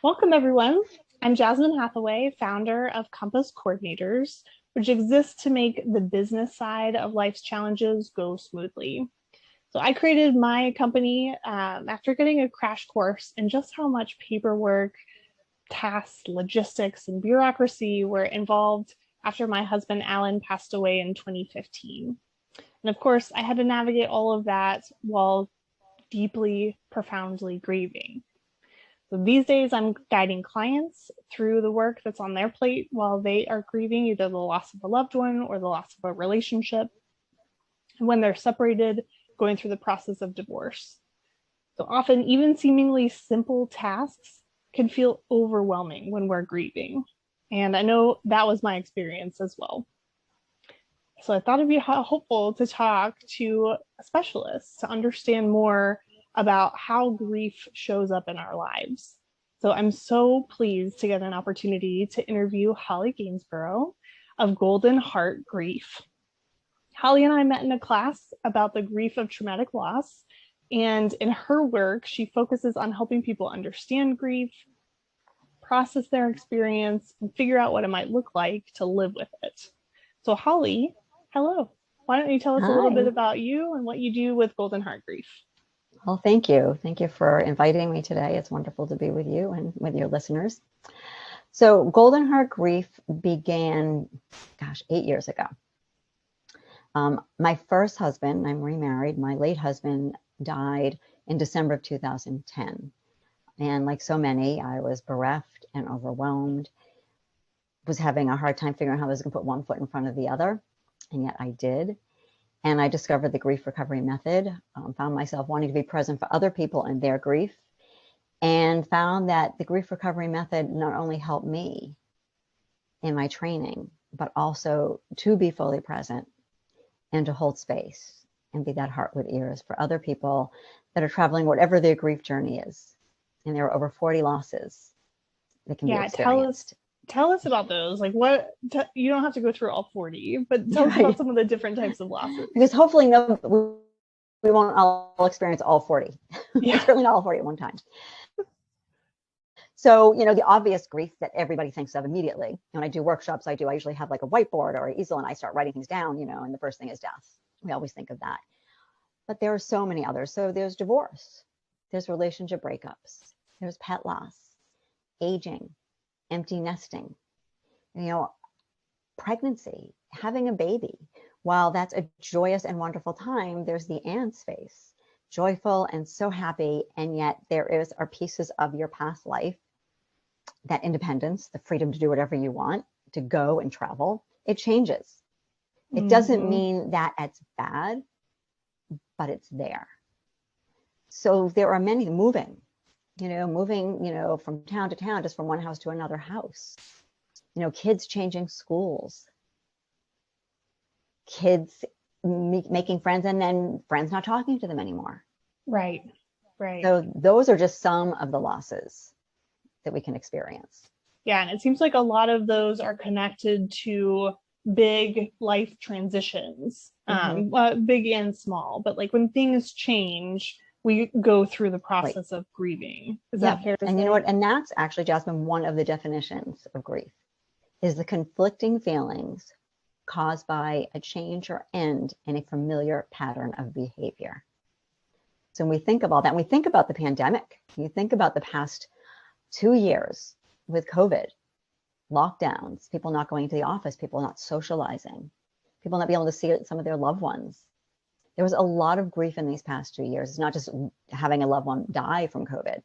Welcome, everyone. I'm Jasmine Hathaway, founder of Compass Coordinators, which exists to make the business side of life's challenges go smoothly. So, I created my company after getting a crash course in just how much paperwork, tasks, logistics, and bureaucracy were involved after my husband Alan passed away in 2015. And of course, I had to navigate all of that while deeply, profoundly grieving. So these days, I'm guiding clients through the work that's on their plate while they are grieving either the loss of a loved one or the loss of a relationship. And when they're separated, going through the process of divorce. So often, even seemingly simple tasks can feel overwhelming when we're grieving. And I know that was my experience as well. So I thought it'd be helpful to talk to a specialist to understand more about how grief shows up in our lives. So I'm so pleased to get an opportunity to interview Holly Gainsboro of Golden Heart Grief. Holly and I met in a class about the grief of traumatic loss. And in her work, she focuses on helping people understand grief, process their experience, and figure out what it might look like to live with it. So Holly, hello. Why don't you tell us a little bit Hi. about you and what you do with Golden Heart Grief? Well, thank you. Thank you for inviting me today. It's wonderful to be with you and with your listeners. So Golden Heart Grief began, 8 years ago. My first husband, I'm remarried, my late husband died in December of 2010. And like so many, I was bereft and overwhelmed, was having a hard time figuring out how I was going to put one foot in front of the other. And yet I did. And I discovered the grief recovery method, found myself wanting to be present for other people and their grief, and found that the grief recovery method not only helped me in my training, but also to be fully present and to hold space and be that heart with ears for other people that are traveling whatever their grief journey is. And there are over 40 losses that can be experienced. Tell us about those. Like you don't have to go through all 40, but tell us about some of the different types of losses. Because hopefully we won't all experience all 40. Yeah. Certainly not all 40 at one time. So, the obvious grief that everybody thinks of immediately. When I do workshops, I usually have like a whiteboard or an easel and I start writing things down, and the first thing is death. We always think of that. But there are so many others. So there's divorce, there's relationship breakups, there's pet loss, aging, empty nesting, pregnancy, having a baby. While that's a joyous and wonderful time, there's the and space, joyful and so happy. And yet are pieces of your past life, that independence, the freedom to do whatever you want, to go and travel, it changes. It doesn't mean that it's bad, but it's there. So there are many moving from town to town, just from one house to another house, kids changing schools, kids making friends and then friends not talking to them anymore. Right. So those are just some of the losses that we can experience. Yeah. And it seems like a lot of those are connected to big life transitions, big and small, but like when things change, we go through the process of grieving. Is that fair to say? And you know what? And that's actually, Jasmine, one of the definitions of grief is the conflicting feelings caused by a change or end in a familiar pattern of behavior. So when we think about that, and we think about the pandemic, you think about the past 2 years with COVID, lockdowns, people not going to the office, people not socializing, people not being able to see some of their loved ones. There was a lot of grief in these past 2 years. It's not just having a loved one die from COVID,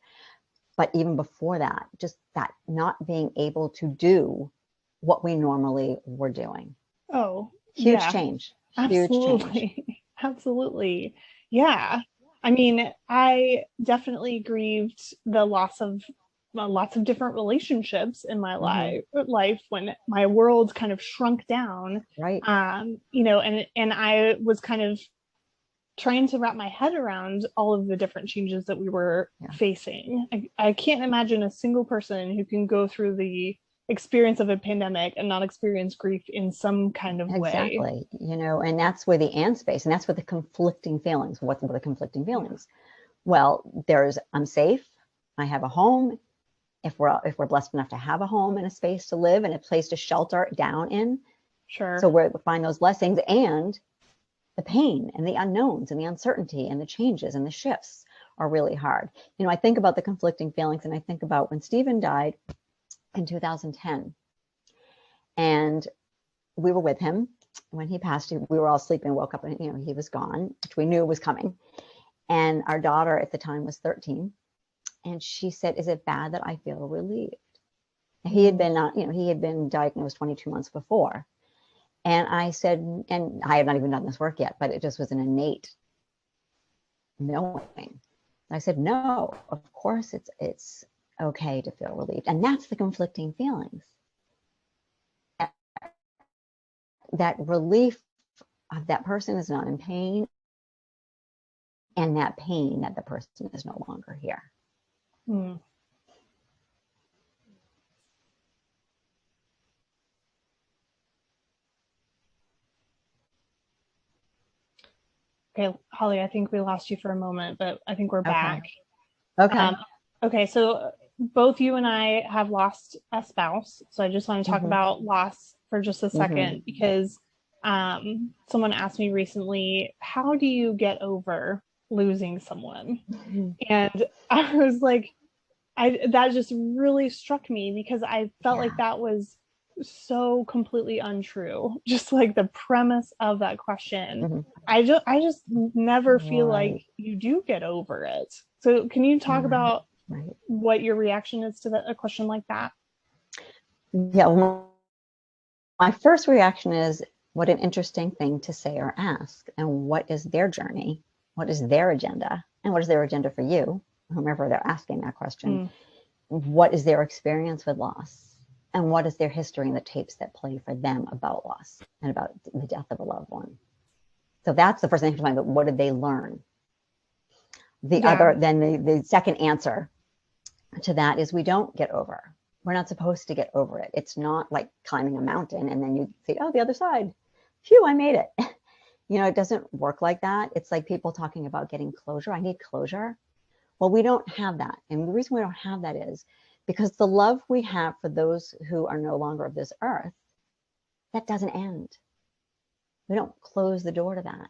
but even before that, just that not being able to do what we normally were doing. Oh, huge change. Absolutely. Huge change. Absolutely. Yeah. I mean, I definitely grieved the loss of lots of different relationships in my life when my world kind of shrunk down. Right. And I was kind of trying to wrap my head around all of the different changes that we were facing. I can't imagine a single person who can go through the experience of a pandemic and not experience grief in some kind of way. Exactly. And that's where the and space, and that's where the conflicting feelings. What are the conflicting feelings? Well, I'm safe. I have a home. if we're blessed enough to have a home and a space to live and a place to shelter down in. Sure. So we find those blessings, and the pain and the unknowns and the uncertainty and the changes and the shifts are really hard. You know, I think about the conflicting feelings, and I think about when Stephen died in 2010, and we were with him when he passed. We were all sleeping, woke up, and you know, he was gone, which we knew was coming. And our daughter at the time was 13, and she said, "Is it bad that I feel relieved?" He had been, he had been diagnosed 22 months before. And I said, and I have not even done this work yet, but it just was an innate knowing. I said, no, of course it's okay to feel relieved. And that's the conflicting feelings. That relief of that person is not in pain, and that pain that the person is no longer here. Mm. Okay, Holly, I think we lost you for a moment, but I think we're back. Okay. Okay, so both you and I have lost a spouse. So I just want to talk about loss for just a second, because someone asked me recently, how do you get over losing someone? And I was like, that just really struck me, because I felt like that was so completely untrue. Just like the premise of that question. I just never feel like you do get over it. So can you talk about what your reaction is to a question like that? Yeah, well, my first reaction is, what an interesting thing to say or ask, and what is their journey? What is their agenda? And what is their agenda for you, whomever they're asking that question? What is their experience with loss? And what is their history and the tapes that play for them about loss and about the death of a loved one? So that's the first thing to find out. What did they learn? The second answer to that is, we don't get over. We're not supposed to get over it. It's not like climbing a mountain and then you say, oh, the other side. Phew, I made it. You know, it doesn't work like that. It's like people talking about getting closure. I need closure. Well, we don't have that. And the reason we don't have that is because the love we have for those who are no longer of this earth, that doesn't end. We don't close the door to that.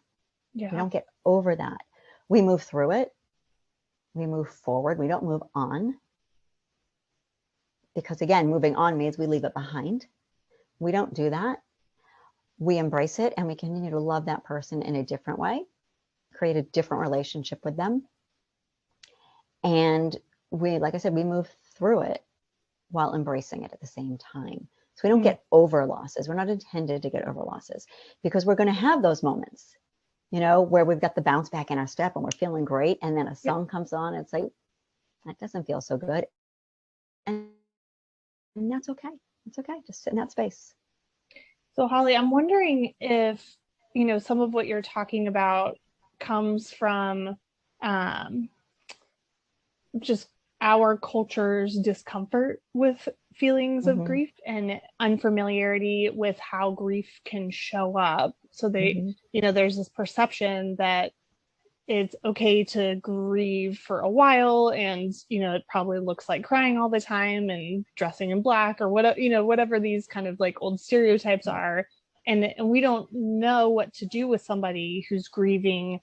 We don't get over that. We move through it. We move forward. We don't move on. Because again, moving on means we leave it behind. We don't do that. We embrace it, and we continue to love that person in a different way, create a different relationship with them. And we, like I said, we move through it while embracing it at the same time. So we don't get over losses. We're not intended to get over losses, because we're going to have those moments, you know, where we've got the bounce back in our step and we're feeling great. And then a song comes on and it's like, that doesn't feel so good. And that's okay. It's okay. Just sit in that space. So Holly, I'm wondering if, you know, some of what you're talking about comes from just our culture's discomfort with feelings of grief and unfamiliarity with how grief can show up. So they, you know, there's this perception that it's okay to grieve for a while, and you know, it probably looks like crying all the time and dressing in black, or whatever, you know, whatever these kind of like old stereotypes are. And we don't know what to do with somebody who's grieving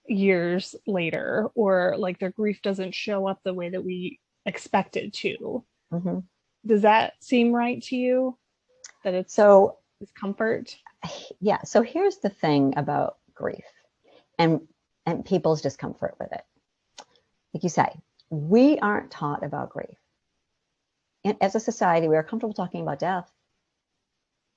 years later, or like their grief doesn't show up the way that we expect it to. Does that seem right to you, that it's so discomfort? Yeah. So here's the thing about grief and people's discomfort with it. Like you say, we aren't taught about grief. And as a society, we are comfortable talking about death.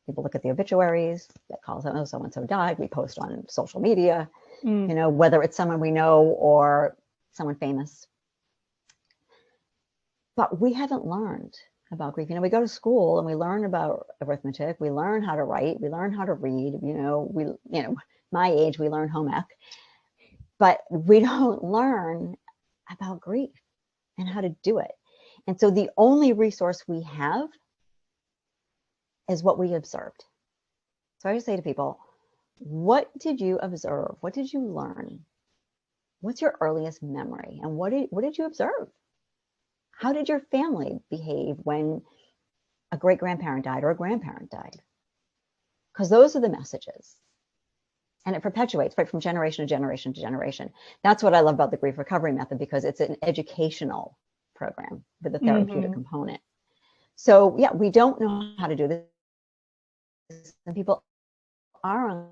People look at the obituaries that calls out, oh, so-and-so died. We post on social media, you know, whether it's someone we know or someone famous. But we haven't learned about grief. You know, we go to school and we learn about arithmetic. We learn how to write. We learn how to read. You know, my age, we learn home ec. But we don't learn about grief and how to do it. And so the only resource we have is what we observed. So I just say to people, what did you observe? What did you learn? What's your earliest memory? And what did you observe? How did your family behave when a great grandparent died or a grandparent died? Because those are the messages. And it perpetuates right from generation to generation to generation. That's what I love about the grief recovery method, because it's an educational program with a therapeutic component. So yeah, we don't know how to do this, and people are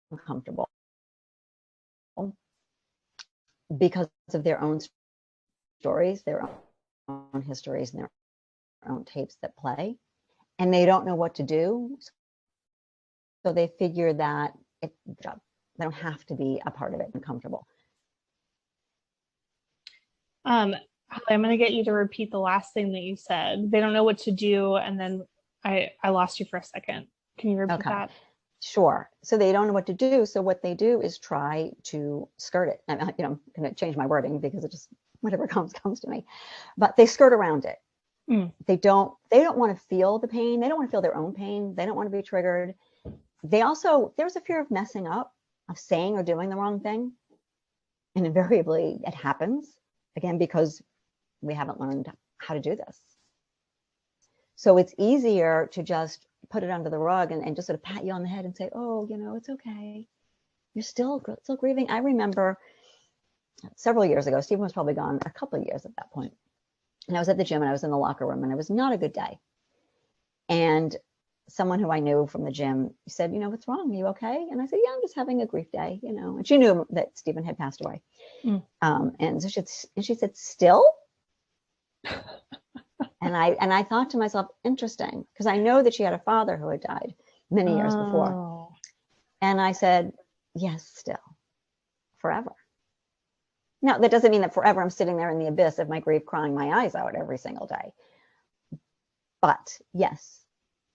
uncomfortable because of their own stories, their own histories, and their own tapes that play, and they don't know what to do. So they figure that they don't have to be a part of it and comfortable. Holly, I'm going to get you to repeat the last thing that you said. They don't know what to do, and then I lost you for a second. Can you repeat that? Sure. So they don't know what to do. So what they do is try to skirt it. I'm going to change my wording because it just, whatever comes to me. But they skirt around it. They don't want to feel the pain. They don't want to feel their own pain. They don't want to be triggered. There's a fear of messing up, of saying or doing the wrong thing. And invariably it happens, again, because we haven't learned how to do this. So it's easier to just put it under the rug and just sort of pat you on the head and say, oh, it's okay. You're still grieving. I remember several years ago, Stephen was probably gone a couple of years at that point. And I was at the gym and I was in the locker room and it was not a good day. And someone who I knew from the gym said, what's wrong? Are you okay? And I said, yeah, I'm just having a grief day, and she knew that Stephen had passed away. And so she said, still? And I thought to myself, interesting, because I know that she had a father who had died many years before. And I said, yes, still, forever. Now, that doesn't mean that forever I'm sitting there in the abyss of my grief, crying my eyes out every single day. But yes,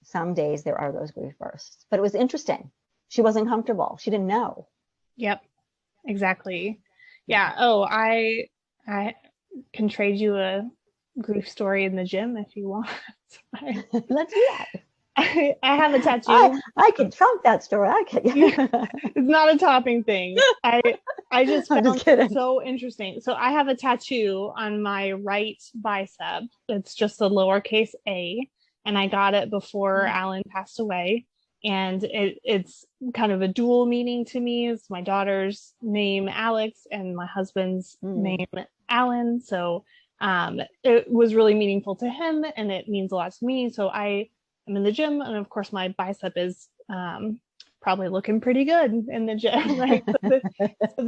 some days there are those grief bursts. But it was interesting. She wasn't comfortable. She didn't know. Yep, exactly. Yeah. Oh, I can trade you a grief story in the gym if you want. Let's do that. I have a tattoo. I can trump that story. It's not a topping thing. I just found it so interesting. So I have a tattoo on my right bicep. It's just a lowercase a, and I got it before Alan passed away. And it's kind of a dual meaning to me. It's my daughter's name, Alex, and my husband's name, Alan. So it was really meaningful to him, and it means a lot to me. So I'm in the gym, and of course my bicep is probably looking pretty good in the gym, right? So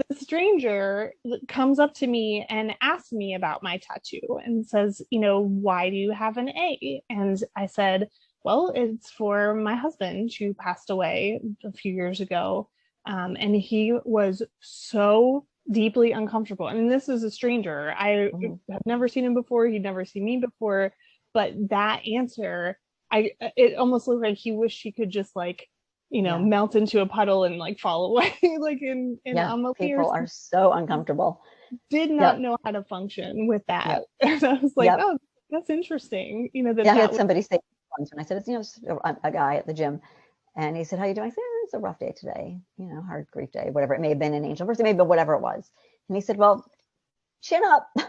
the stranger comes up to me and asks me about my tattoo and says, why do you have an A? And I said, well, it's for my husband who passed away a few years ago. And he was so deeply uncomfortable. And this is a stranger. I have never seen him before. He'd never seen me before. But that answer, it almost looked like he wished he could just melt into a puddle and fall away. People are so uncomfortable. Did not know how to function with that. And I was like, oh, that's interesting. I had somebody say once when I said, it's a guy at the gym, and he said, how you doing? I said, it's a rough day today, hard grief day, whatever. It may have been an angel verse, it may have been whatever it was. And he said, well, chin up. I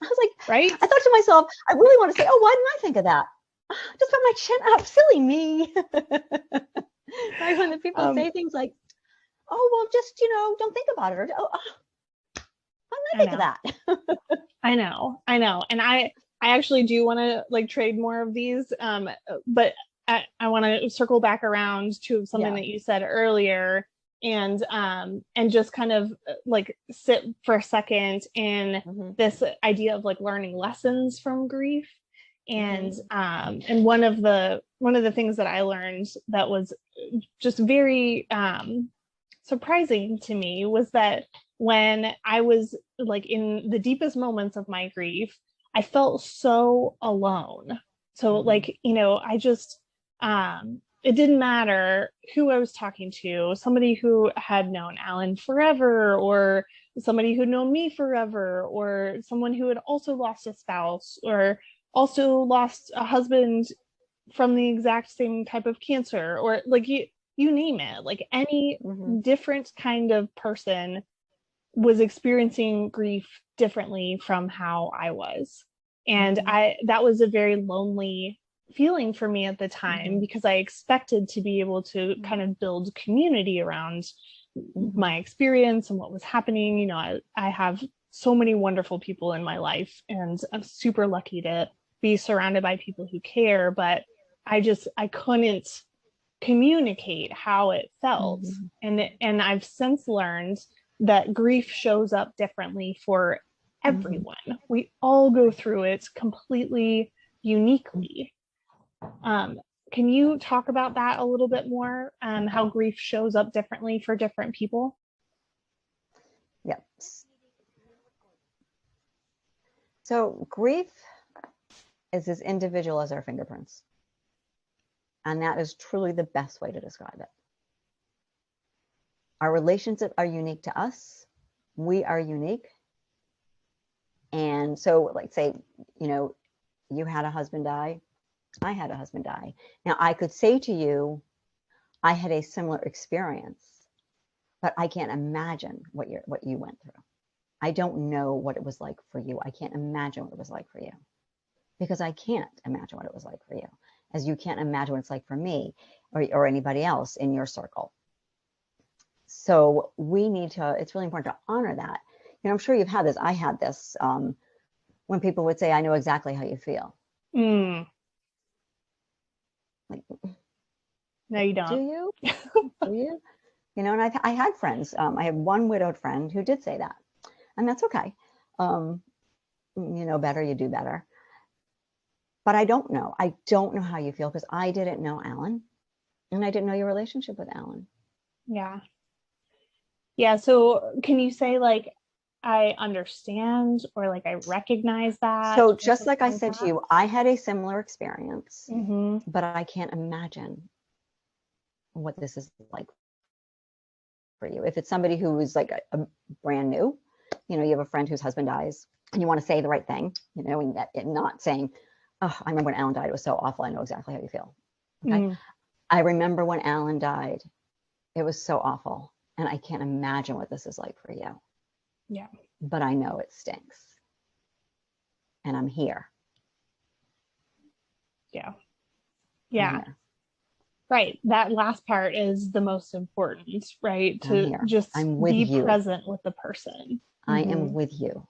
was like, right? I thought to myself, I really want to say, oh, why didn't I think of that? Just put my chin up, silly me. Right, when the people say things like, oh, well, just, don't think about it. Or, why didn't I think of that? I know. And I actually do want to trade more of these. But I want to circle back around to something that you said earlier, and just kind of sit for a second in this idea of learning lessons from grief. And one of the things that I learned that was just very surprising to me was that when I was in the deepest moments of my grief, I felt so alone. So I just it didn't matter who I was talking to, somebody who had known Alan forever, or somebody who'd known me forever, or someone who had also lost a spouse, or also lost a husband from the exact same type of cancer, or you name it, any different kind of person was experiencing grief differently from how I was. And that was a very lonely feeling for me at the time because I expected to be able to kind of build community around my experience and what was happening. You know, I have so many wonderful people in my life, and I'm super lucky to be surrounded by people who care, but I couldn't communicate how it felt. And I've since learned that grief shows up differently for everyone. We all go through it completely uniquely. Can you talk about that a little bit more? How grief shows up differently for different people? Yes. So grief is as individual as our fingerprints. And that is truly the best way to describe it. Our relationships are unique to us. We are unique. And so, like, say, you know, you had a husband die. I had a husband die. Now, I could say to you, I had a similar experience, but I can't imagine what you went through. I don't know what it was like for you. I can't imagine what it was like for you, because I can't imagine what it was like for you, as you can't imagine what it's like for me or anybody else in your circle. So we need to, it's really important to honor that. You know, I'm sure you've had this. I had this when people would say, I know exactly how you feel. Like, no, you don't. Do you? Do you? You know, and I had friends. I have one widowed friend who did say that, and that's okay. You know better, you do better. But I don't know. I don't know how you feel, because I didn't know Alan, and I didn't know your relationship with Alan. Yeah. Yeah. So can you say, like, I understand, or like I recognize that? So just like I said to you, I had a similar experience, but I can't imagine what this is like for you. If it's somebody who is like a brand new, you know, you have a friend whose husband dies and you want to say the right thing, you know, and not saying, oh, I remember when Alan died, it was so awful. I know exactly how you feel. Okay. I remember when Alan died, it was so awful. And I can't imagine what this is like for you. Yeah. But I know it stinks. And I'm here. Yeah. Yeah. Right. That last part is the most important, right? To just be present with the person. I am with you.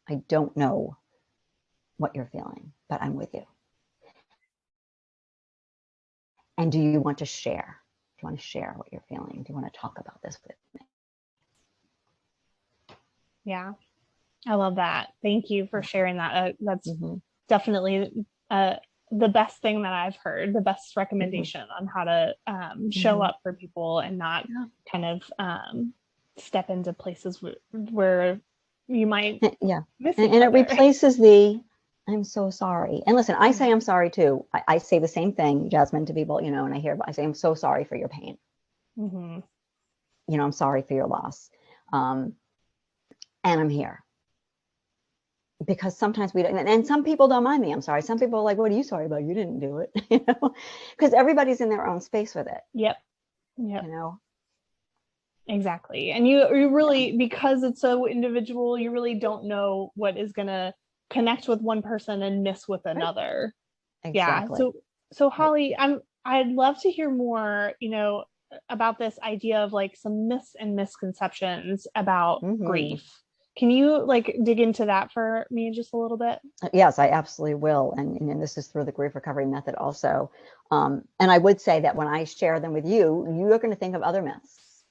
I don't know what you're feeling, but I'm with you. And do you want to share? Do you want to share what you're feeling? Do you want to talk about this with me? Yeah. I love that. Thank you for sharing that. That's definitely the best thing that I've heard, the best recommendation on how to show up for people and not kind of step into places where you might miss each other. It replaces the I'm so sorry. And listen, I say I'm sorry too. I say the same thing, Jasmine, to people, you know, and I say I'm so sorry for your pain. You know, I'm sorry for your loss. And I'm here. Because sometimes we don't, and some people don't mind me, I'm sorry. Some people are like, what are you sorry about? You didn't do it, you know, because everybody's in their own space with it. Yep. You know, exactly. And you really, because it's so individual, you really don't know what is going to connect with one person and miss with another. Exactly. Yeah. So Holly, I'd love to hear more, you know, about this idea of like some myths and misconceptions about grief. Can you like dig into that for me just a little bit? Yes, I absolutely will. And this is through the grief recovery method also. And I would say that when I share them with you, you're going to think of other myths.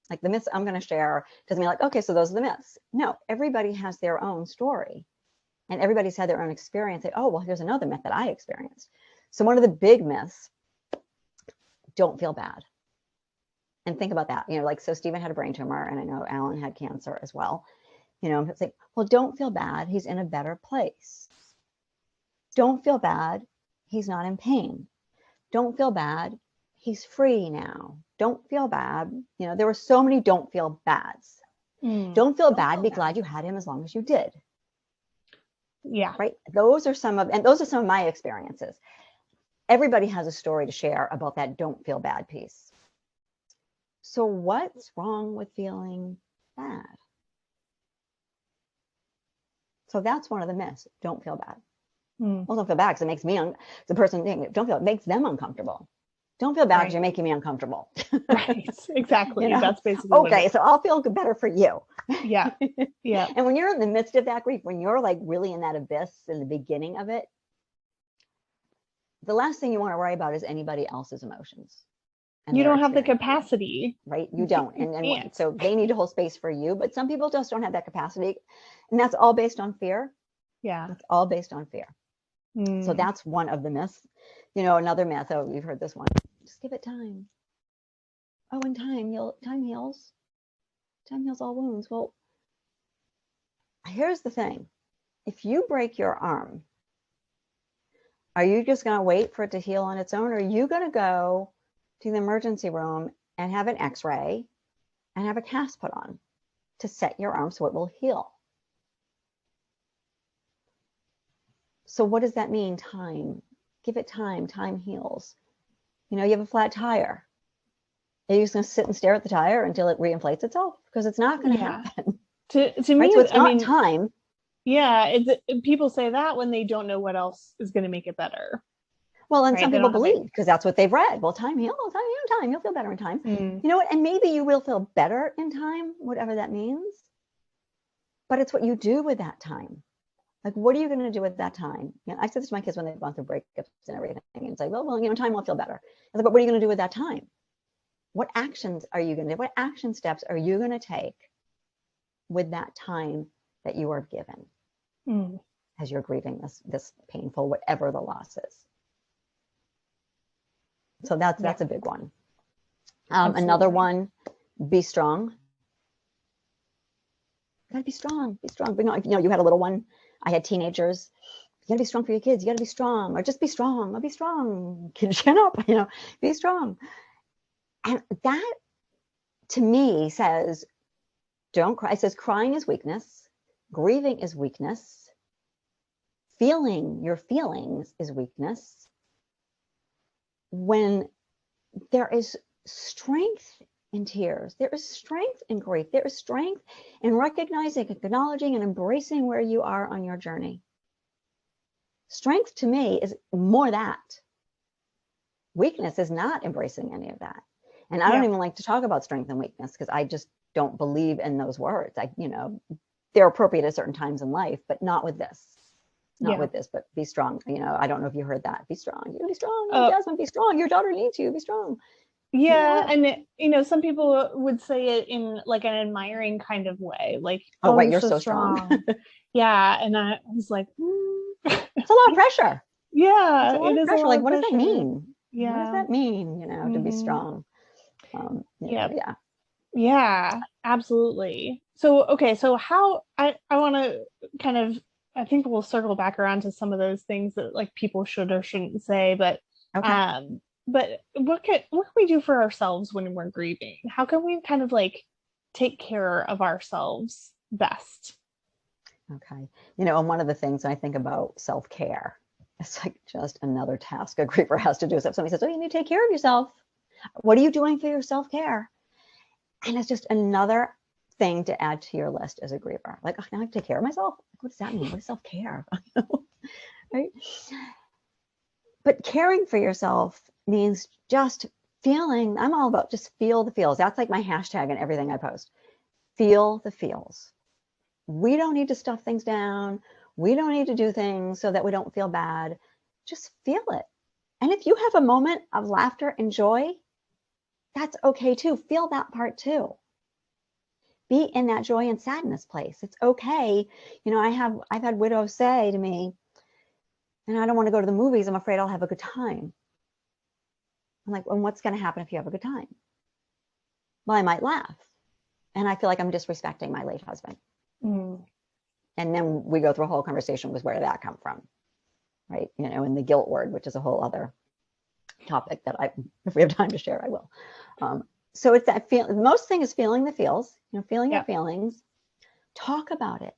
Like the myths I'm going to share doesn't mean like, okay, so those are the myths. No, everybody has their own story and everybody's had their own experience. Oh, well, here's another myth that I experienced. So one of the big myths, don't feel bad. And think about that, you know, like, so Stephen had a brain tumor and I know Alan had cancer as well. You know, it's like, well, don't feel bad. He's in a better place. Don't feel bad. He's not in pain. Don't feel bad. He's free now. Don't feel bad. You know, there were so many don't feel bads. Don't feel bad. Be glad you had him as long as you did. Yeah. Right. Those are some of my experiences. Everybody has a story to share about that don't feel bad piece. So what's wrong with feeling bad? So that's one of the myths. Don't feel bad. Mm. Well, don't feel bad because it makes me, the person, don't feel, it makes them uncomfortable. Don't feel bad because Right. you're making me uncomfortable. Right. Exactly. You know, That's basically what it okay, is. so I'll feel better for you. Yeah. Yeah. And when you're in the midst of that grief, when you're like really in that abyss in the beginning of it, the last thing you want to worry about is anybody else's emotions and You their don't have the experiences, capacity. right? You don't. You can't. So they need to hold space for you, but some people just don't have that capacity. And that's all based on fear. Yeah. It's all based on fear. So Mm. that's one of the myths. You know, another myth, oh, you've heard this one. Just give it time. Oh, in time heals. Time heals all wounds. Well, here's the thing. If you break your arm, are you just going to wait for it to heal on its own? Or are you going to go to the emergency room and have an x-ray and have a cast put on to set your arm so it will heal? So what does that mean? Time. Give it time. Time heals. You know, you have a flat tire. Are you just going to sit and stare at the tire until it reinflates itself? Because it's not going to Yeah. happen. To Right? me, So it's I not mean, time. yeah, people say that when they don't know what else is going to make it better. Well, and Right? some They people don't have it. believe because that's what they've read. Well, time heals, time, you'll feel better in time. Mm. You know what? And maybe you will feel better in time, whatever that means. But it's what you do with that time. Like, what are you going to do with that time? You know, I said this to my kids when they've gone through breakups and everything. And it's like, well, you know, time will feel better. I was like, but what are you going to do with that time? What actions are you going to do? What action steps are you going to take with that time that you are given as you're grieving this painful, whatever the loss is? So that's a big one. Another one, be strong. You gotta be strong, be strong. But, you know, you had a little one. I had teenagers. You gotta be strong for your kids. You gotta be strong, or just be strong. Or be strong. Kids, chin up. You know, be strong. And that, to me, says, don't cry. It says crying is weakness. Grieving is weakness. Feeling your feelings is weakness. When there is strength in tears, there is strength in grief, there is strength in recognizing, acknowledging, and embracing where you are on your journey. Strength to me is more that. Weakness is not embracing any of that. And I don't even like to talk about strength and weakness because I just don't believe in those words. You know, they're appropriate at certain times in life, but not with this. Not with this, but be strong. You know, I don't know if you heard that. Be strong. You be strong. Jasmine, be strong. Your daughter needs you. Be strong. Yeah, and you know, some people would say it in like an admiring kind of way, like, oh right, you're so strong. Yeah, and I was like, it's a lot of pressure. Yeah, it is a lot of pressure. Like, what does that mean? Yeah, what does that mean? You know, to be strong. Yeah, absolutely. So okay, so how I want to kind of, I think we'll circle back around to some of those things that like people should or shouldn't say, but but what can we do for ourselves when we're grieving? How can we kind of like take care of ourselves best? Okay. You know, and one of the things I think about self-care, it's like just another task a griever has to do. So if somebody says, oh, you need to take care of yourself, what are you doing for your self-care? And it's just another thing to add to your list as a griever. Like, oh, now I have to take care of myself. What does that mean? What is self-care? Right? But caring for yourself means just feeling. I'm all about just feel the feels. That's like my hashtag in everything I post. Feel the feels. We don't need to stuff things down. We don't need to do things so that we don't feel bad. Just feel it. And if you have a moment of laughter and joy, that's okay too. Feel that part too. Be in that joy and sadness place. It's okay. You know, I've had widows say to me, and I don't want to go to the movies. I'm afraid I'll have a good time. I'm like, well, what's going to happen if you have a good time? Well, I might laugh. And I feel like I'm disrespecting my late husband. And then we go through a whole conversation with where did that come from? Right. You know, and the guilt word, which is a whole other topic that if we have time to share, I will. So it's that feel. The most thing is feeling the feels, you know, feeling your feelings. Talk about it.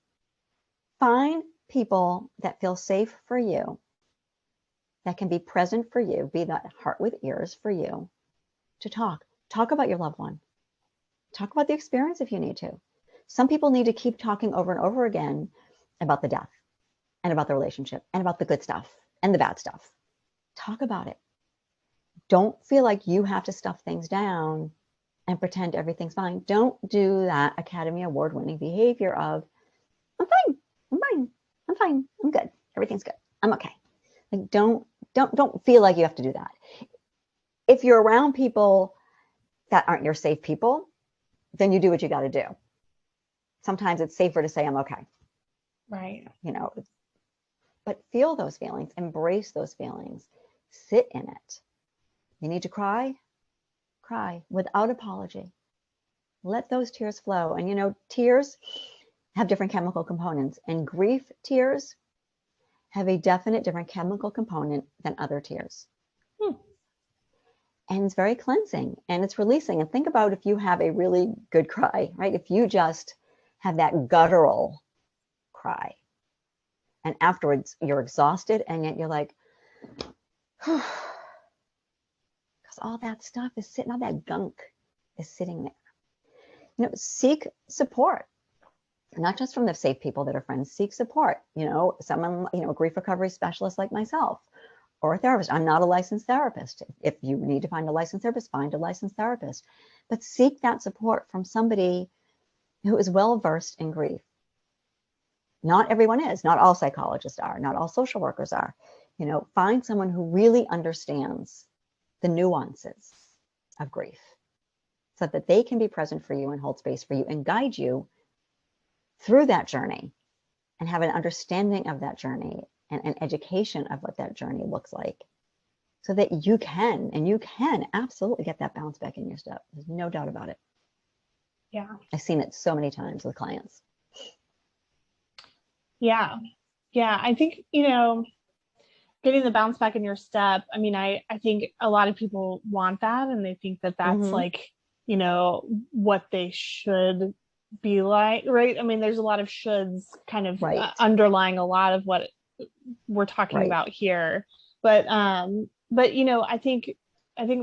Find people that feel safe for you, that can be present for you, be that heart with ears for you to talk. Talk about your loved one. Talk about the experience if you need to. Some people need to keep talking over and over again about the death and about the relationship and about the good stuff and the bad stuff. Talk about it. Don't feel like you have to stuff things down and pretend everything's fine. Don't do that Academy Award winning behavior of, I'm fine, I'm fine, I'm fine, I'm good, everything's good, I'm okay. Like don't feel like you have to do that. If you're around people that aren't your safe people, then you do what you got to do. Sometimes it's safer to say I'm okay. Right. You know, but feel those feelings, embrace those feelings, sit in it. You need to cry, cry without apology. Let those tears flow. And you know, tears have different chemical components, and grief tears have a definite different chemical component than other tears. And it's very cleansing and it's releasing. And think about if you have a really good cry, right? If you just have that guttural cry and afterwards you're exhausted and yet you're like, because all that stuff is sitting, all that gunk is sitting there. You know, seek support, not just from the safe people that are friends, seek support, you know, someone, you know, a grief recovery specialist like myself, or a therapist. I'm not a licensed therapist. If you need to find a licensed therapist, find a licensed therapist. But seek that support from somebody who is well-versed in grief. Not everyone is. Not all psychologists are. Not all social workers are. You know, find someone who really understands the nuances of grief so that they can be present for you and hold space for you and guide you through that journey and have an understanding of that journey and an education of what that journey looks like so that you can absolutely get that bounce back in your step. There's no doubt about it. Yeah. I've seen it so many times with clients. Yeah. Yeah. I think, you know, getting the bounce back in your step. I mean, I think a lot of people want that and they think that that's like, you know, what they should be like, right? I mean, there's a lot of shoulds kind of underlying a lot of what we're talking about here. But you know, I think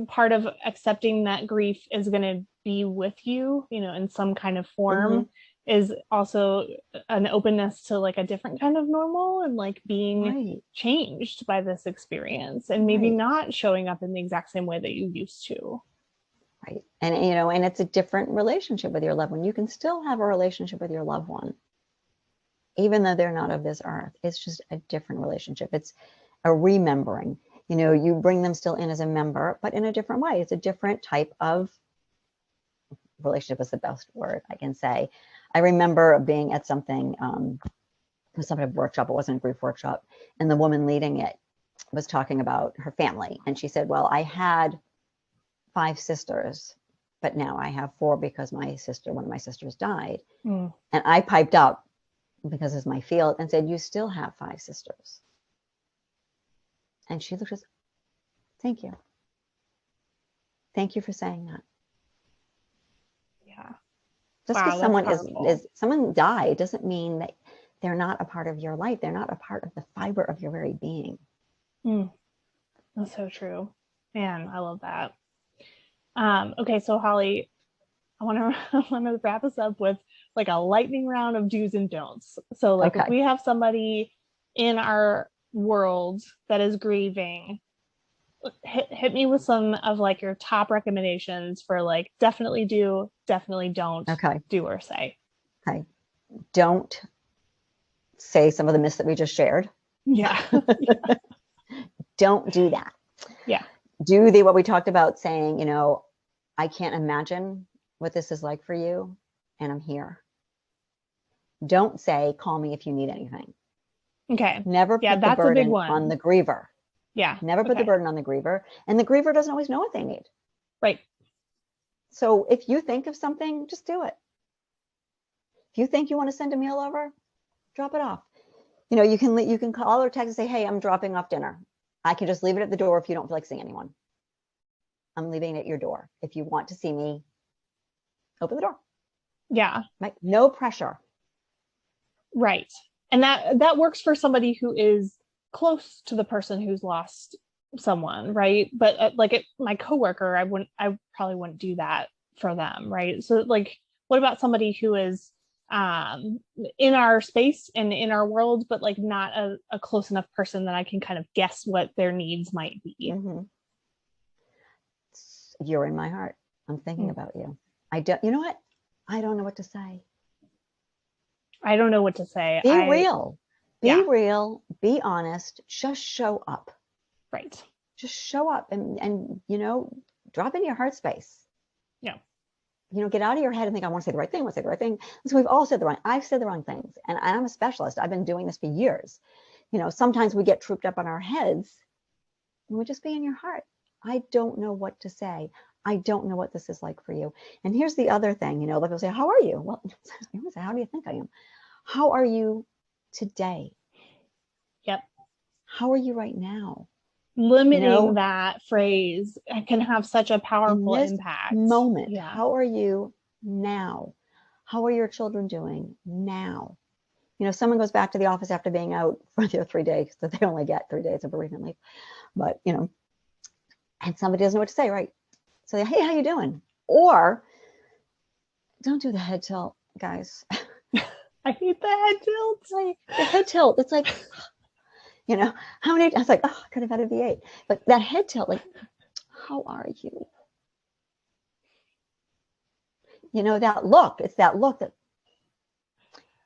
part of accepting that grief is going to be with you, you know, in some kind of form is also an openness to like a different kind of normal and like being changed by this experience and maybe not showing up in the exact same way that you used to. Right. And, you know, and it's a different relationship with your loved one. You can still have a relationship with your loved one, even though they're not of this earth. It's just a different relationship. It's a remembering. You know, you bring them still in as a member, but in a different way. It's a different type of relationship is the best word I can say. I remember being at something, it was some type of workshop. It wasn't a grief workshop. And the woman leading it was talking about her family. And she said, well, I had 5 sisters, but now I have 4 because one of my sisters died. And I piped up because it's my field and said, you still have 5 sisters. And she looked at us, thank you. Thank you for saying that. Yeah. Just because someone died doesn't mean that they're not a part of your life. They're not a part of the fiber of your very being. That's so true. Man, I love that. Okay, so Holly, I want to wrap us up with like a lightning round of do's and don'ts. So like if we have somebody in our world that is grieving, hit me with some of like your top recommendations for like definitely do, definitely don't, do or say. Okay. Don't say some of the myths that we just shared. Yeah. Don't do that. Yeah. Do what we talked about saying, you know, I can't imagine what this is like for you, and I'm here. Don't say, call me if you need anything. Okay. Never put the burden on the griever. Yeah. Never put the burden on the griever. And the griever doesn't always know what they need. Right. So if you think of something, just do it. If you think you want to send a meal over, drop it off. You know, you can call or text and say, hey, I'm dropping off dinner. I can just leave it at the door if you don't feel like seeing anyone. I'm leaving it at your door. If you want to see me, open the door. Yeah. Right? No pressure. Right. And that works for somebody who is close to the person who's lost someone, right? But my coworker, I probably wouldn't do that for them, right? So like, what about somebody who is in our space and in our world, but like not a close enough person that I can kind of guess what their needs might be. Mm-hmm. You're in my heart. I'm thinking about you. You know what? I don't know what to say. I don't know what to say. Be real. Be Yeah. real. Be honest. Just show up. Right. Just show up and you know, drop into your heart space. Yeah. You know, get out of your head and think, I want to say the right thing, I want to say the right thing. So we've all said I've said the wrong things. And I'm a specialist. I've been doing this for years. You know, sometimes we get trooped up on our heads and we just be in your heart. I don't know what to say. I don't know what this is like for you. And here's the other thing, you know, like they'll say, how are you? Well, how do you think I am? How are you today? Yep. How are you right now? Limiting that phrase can have such a powerful in this impact. Moment. Yeah. How are you now? How are your children doing now? You know, someone goes back to the office after being out for their 3 days, that they only get 3 days of bereavement leave. But, you know, and somebody doesn't know what to say, right? So, hey, how you doing? Or don't do the head tilt, guys. I hate the head tilt. The head tilt. It's like, you know, how many? I was like, oh, I could have had a V8. But that head tilt, like, how are you? You know, that look. It's that look that.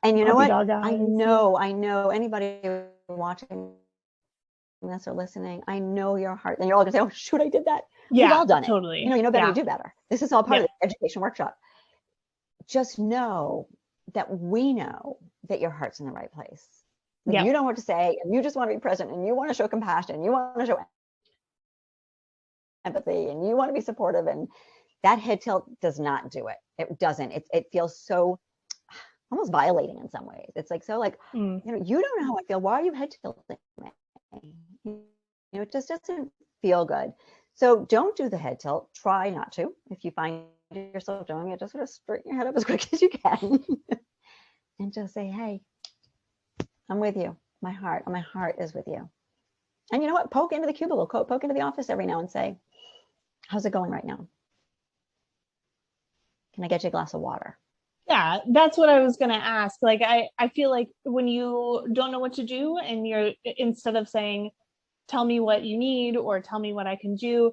And you know what? I know anybody watching this or listening, I know your heart. And you're all gonna say, oh, shoot, I did that. Yeah, we've all done totally. it. You know better, you do better. This is all part of the education workshop. Just know that we know that your heart's in the right place. Like you don't know what to say, and you just want to be present, and you want to show compassion, and you want to show empathy, and you want to be supportive. And that head tilt does not do it. It doesn't. It feels so almost violating in some ways. It's like, so like, you know, you don't know how I feel. Why are you head tilting me? You know, it just doesn't feel good. So don't do the head tilt. Try not to. If you find yourself doing it, just sort of straighten your head up as quick as you can and just say, hey, I'm with you. My heart is with you. And you know what? Poke into the cubicle, poke into the office every now and say, how's it going right now? Can I get you a glass of water? Yeah, that's what I was going to ask. Like, I feel like when you don't know what to do and you're, instead of saying, tell me what you need or tell me what I can do,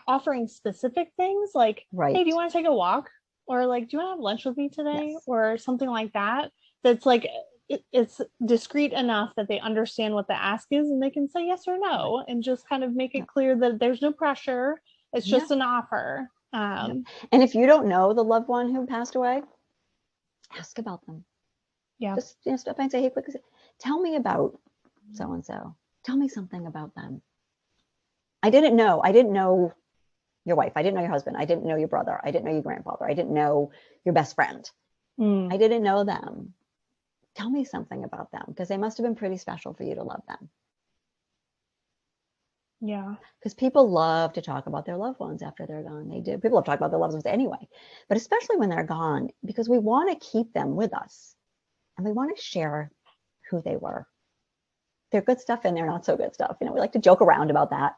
offering specific things like, hey, do you want to take a walk? Or like, do you want to have lunch with me today? Yes. Or something like that. That's like, it's discreet enough that they understand what the ask is and they can say yes or no, and just kind of make it clear that there's no pressure. It's just an offer. And if you don't know the loved one who passed away, ask about them. Yeah. Just stop and say, hey, quickly, tell me about so-and-so. Tell me something about them. I didn't know your wife. I didn't know your husband. I didn't know your brother. I didn't know your grandfather. I didn't know your best friend. I didn't know them. Tell me something about them, because they must have been pretty special for you to love them. Yeah. Because people love to talk about their loved ones after they're gone. They do. People love to talk about their loved ones anyway, but especially when they're gone, because we want to keep them with us and we want to share who they were. They're good stuff and they're not so good stuff. You know, we like to joke around about that,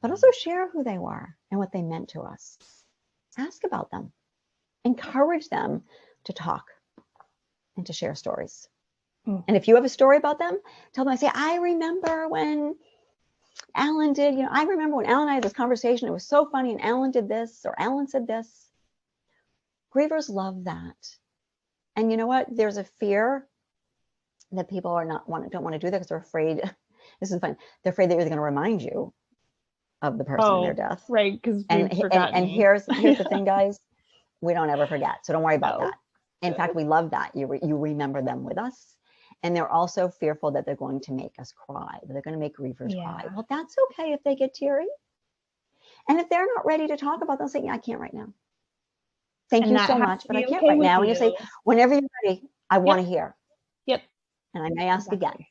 but also share who they were and what they meant to us. Ask about them. Encourage them to talk and to share stories. And if you have a story about them, tell them, I say, I remember when Alan did, you know, I remember when Alan and I had this conversation, it was so funny, and Alan did this, or Alan said this. Grievers love that. And you know what? There's a fear that people don't want to do that because they're afraid. This is fun. They're afraid that they're going to remind you of the person in their death. Right. Because and here's the thing, guys. We don't ever forget. So don't worry about that. In fact, we love that. You remember them with us. And they're also fearful that they're going to make us cry, that they're going to make grievers cry. Well, that's okay if they get teary. And if they're not ready to talk about them, say, yeah, I can't right now. Thank you so much, but I can't right now. And you say, whenever you're ready, I want to hear. Yep. And I may ask again.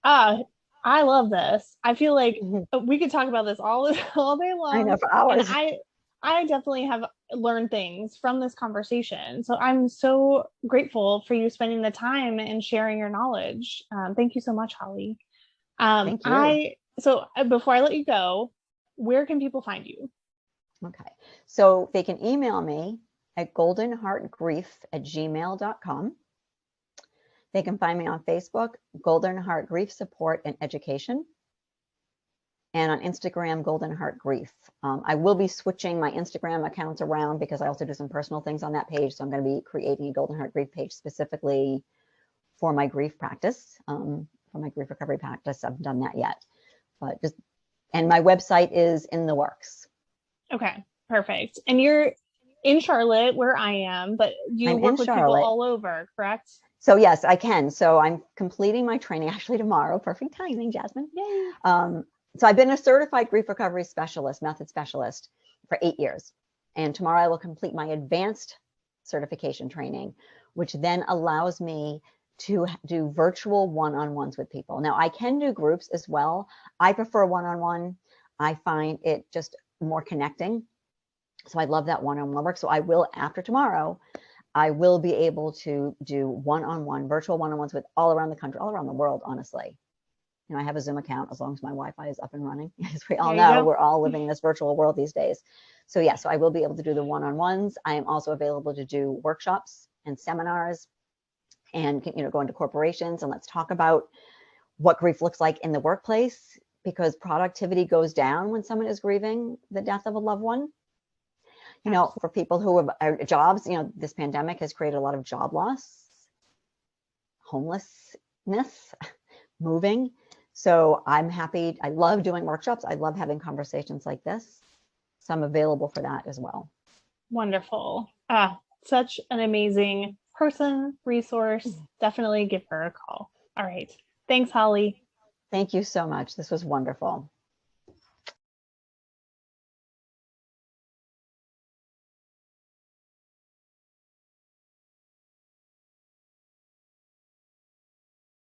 I love this. I feel like we could talk about this all day long. I know, for hours. And I definitely have learned things from this conversation. So I'm so grateful for you spending the time and sharing your knowledge. Thank you so much, Holly. Thank you. So before I let you go, where can people find you? Okay. So they can email me at goldenheartgrief@gmail.com. They can find me on Facebook, Golden Heart Grief Support and Education, and on Instagram, Golden Heart Grief. I will be switching my Instagram accounts around because I also do some personal things on that page. So I'm going to be creating a Golden Heart Grief page specifically for my grief practice, for my grief recovery practice. I haven't done that yet, but just, and my website is in the works. Okay, perfect. And you're in Charlotte, where I am, but you work with people all over, correct? So yes, I can. So I'm completing my training actually tomorrow. Perfect timing, Jasmine. Yay. So I've been a certified grief recovery specialist, method specialist for 8 years. And tomorrow I will complete my advanced certification training, which then allows me to do virtual one-on-ones with people. Now I can do groups as well. I prefer one-on-one. I find it just more connecting. So I love that one-on-one work. So I will, after tomorrow, I will be able to do one-on-one, virtual one-on-ones with all around the country, all around the world, honestly. You know, I have a Zoom account as long as my Wi-Fi is up and running. As we all know, we're all living in this virtual world these days. So yeah, so I will be able to do the one-on-ones. I am also available to do workshops and seminars and, you know, go into corporations and let's talk about what grief looks like in the workplace, because productivity goes down when someone is grieving the death of a loved one. You know, for people who have jobs, you know, this pandemic has created a lot of job loss, homelessness, moving. So I'm happy. I love doing workshops. I love having conversations like this. So I'm available for that as well. Wonderful. Such an amazing person, resource. Definitely give her a call. All right. Thanks, Holly. Thank you so much. This was wonderful.